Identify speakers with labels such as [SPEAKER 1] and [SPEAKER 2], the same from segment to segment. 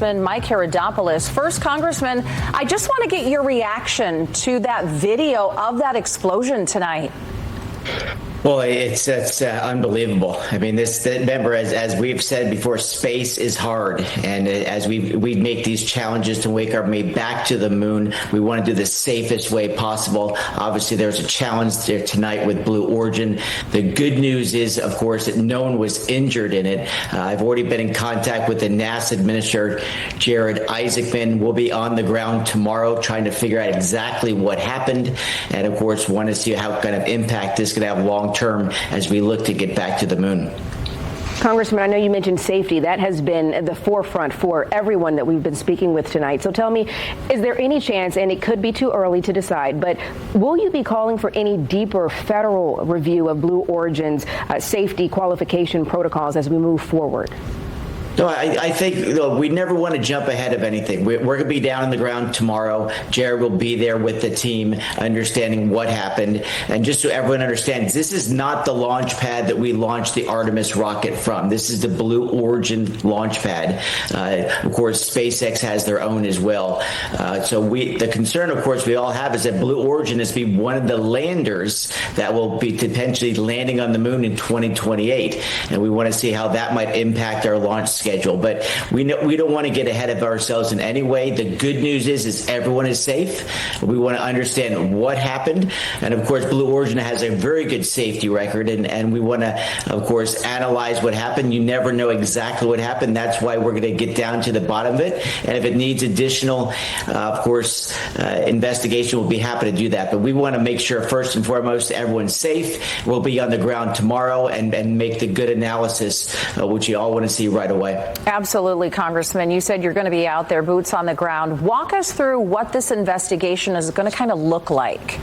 [SPEAKER 1] Mike Haridopolos. First, Congressman, I just want to get your reaction to that video of that explosion tonight.
[SPEAKER 2] Well, it's unbelievable. I mean, remember, as we've said before, space is hard, and as we make these challenges to make our way back to the moon, we want to do the safest way possible. Obviously, there's a challenge there tonight with Blue Origin. The good news is, of course, that no one was injured in it. I've already been in contact with the NASA Administrator, Jared Isaacman. We'll be on the ground tomorrow trying to figure out exactly what happened, and of course, want to see how kind of impact this could have long term as we look to get back to the moon.
[SPEAKER 3] Congressman, I know you mentioned safety. That has been the forefront for everyone that we've been speaking with tonight. So tell me, is there any chance, and it could be too early to decide, but will you be calling for any deeper federal review of Blue Origin's safety qualification protocols as we move forward?
[SPEAKER 2] No, I think we never want to jump ahead of anything. We're going to be down on the ground tomorrow. Jared will be there with the team, understanding what happened. And just so everyone understands, this is not the launch pad that we launched the Artemis rocket from. This is the Blue Origin launch pad. Of course, SpaceX has their own as well. So the concern, of course, we all have is that Blue Origin is to be one of the landers that will be potentially landing on the moon in 2028. And we want to see how that might impact our launch schedule. But we don't want to get ahead of ourselves in any way. The good news is everyone is safe. We want to understand what happened. And of course, Blue Origin has a very good safety record. And we want to, of course, analyze what happened. You never know exactly what happened. That's why we're going to get down to the bottom of it. And if it needs additional, of course, investigation, we'll be happy to do that. But we want to make sure, first and foremost, everyone's safe. We'll be on the ground tomorrow and make the good analysis, which you all want to see right away.
[SPEAKER 1] Absolutely, Congressman. You said you're going to be out there, boots on the ground. Walk us through what this investigation is going to kind of look like.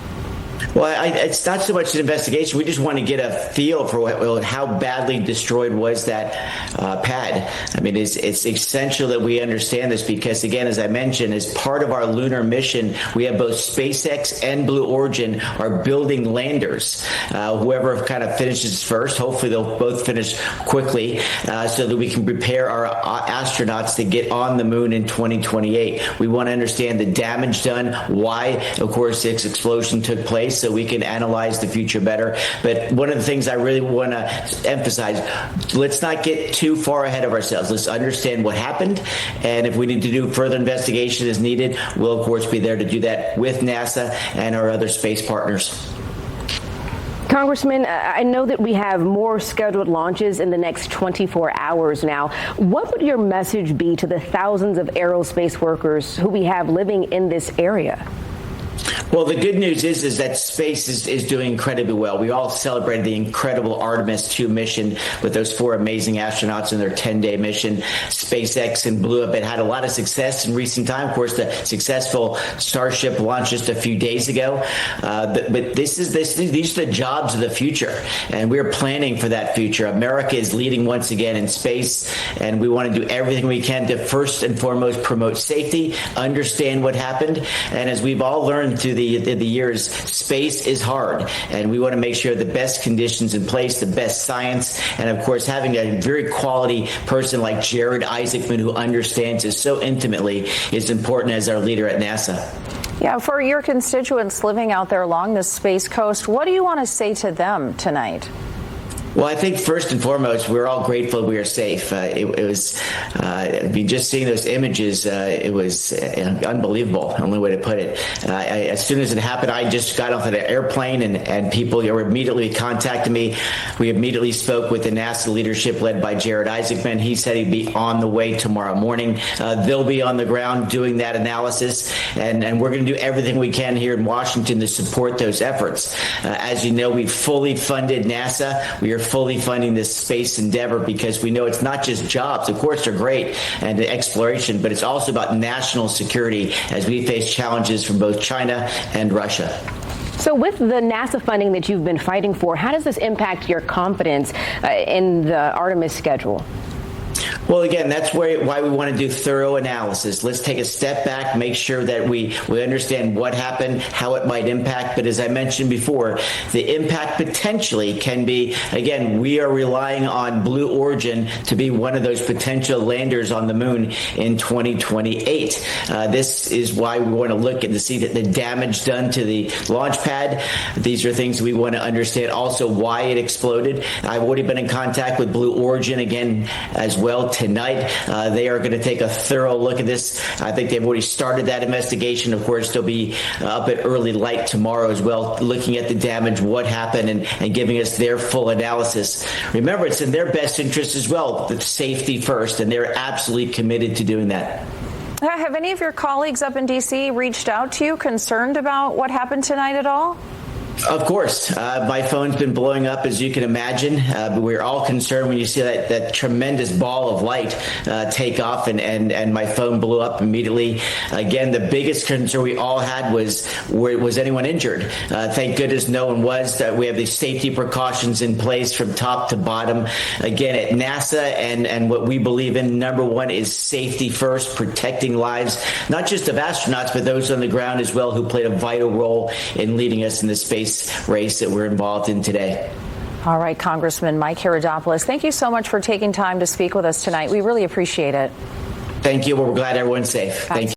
[SPEAKER 2] Well, it's not so much an investigation. We just want to get a feel for how badly destroyed was that pad. I mean, it's essential that we understand this because, again, as I mentioned, as part of our lunar mission, we have both SpaceX and Blue Origin are building landers. Whoever kind of finishes first, hopefully they'll both finish quickly so that we can prepare our astronauts to get on the moon in 2028. We want to understand the damage done, why, of course, this explosion took place, so we can analyze the future better. But one of the things I really want to emphasize, let's not get too far ahead of ourselves. Let's understand what happened. And if we need to do further investigation as needed, we'll, of course, be there to do that with NASA and our other space partners.
[SPEAKER 3] Congressman, I know that we have more scheduled launches in the next 24 hours now. What would your message be to the thousands of aerospace workers who we have living in this area?
[SPEAKER 2] Well, the good news is that space is doing incredibly well. We all celebrated the incredible Artemis 2 mission with those 4 amazing astronauts in their 10-day mission. SpaceX and Blue have had a lot of success in recent time. Of course, the successful Starship launched just a few days ago. But these are the jobs of the future, and we're planning for that future. America is leading once again in space, and we want to do everything we can to first and foremost promote safety, understand what happened, and as we've all learned through the years, space is hard, and we want to make sure the best conditions in place, the best science, and of course having a very quality person like Jared Isaacman who understands it so intimately is important as our leader at NASA.
[SPEAKER 1] Yeah, for your constituents living out there along the Space Coast, what do you want to say to them tonight?
[SPEAKER 2] Well, I think first and foremost, we're all grateful we are safe. It was, just seeing those images, it was unbelievable, the only way to put it. As soon as it happened, I just got off of the airplane and people were immediately contacting me. We immediately spoke with the NASA leadership led by Jared Isaacman. He said he'd be on the way tomorrow morning. They'll be on the ground doing that analysis, and we're going to do everything we can here in Washington to support those efforts. As you know, we've fully funded NASA. We are fully funding this space endeavor because we know it's not just jobs. Of course, they're great and the exploration, but it's also about national security as we face challenges from both China and Russia.
[SPEAKER 3] So with the NASA funding that you've been fighting for, how does this impact your confidence in the Artemis schedule?
[SPEAKER 2] Well, again, that's why we want to do thorough analysis. Let's take a step back, make sure that we understand what happened, how it might impact. But as I mentioned before, the impact potentially can be, again, we are relying on Blue Origin to be one of those potential landers on the moon in 2028. This is why we want to look at to see that the damage done to the launch pad. These are things we want to understand also why it exploded. I've already been in contact with Blue Origin again as well tonight. They are going to take a thorough look at this. I think they've already started that investigation. Of course, they'll be up at early light tomorrow as well, looking at the damage, what happened, and giving us their full analysis. Remember, it's in their best interest as well, the safety first, and they're absolutely committed to doing that.
[SPEAKER 1] Have any of your colleagues up in D.C. reached out to you concerned about what happened tonight at all?
[SPEAKER 2] Of course. My phone's been blowing up, as you can imagine. But we're all concerned when you see that tremendous ball of light take off, and my phone blew up immediately. Again, the biggest concern we all had was anyone injured? Thank goodness no one was. We have these safety precautions in place from top to bottom. Again, at NASA, and what we believe in, number one, is safety first, protecting lives, not just of astronauts, but those on the ground as well who played a vital role in leading us in the space race that we're involved in today.
[SPEAKER 1] All right, Congressman Mike Haridopolos, thank you so much for taking time to speak with us tonight. We really appreciate it.
[SPEAKER 2] Thank you. We're glad everyone's safe. Thank you.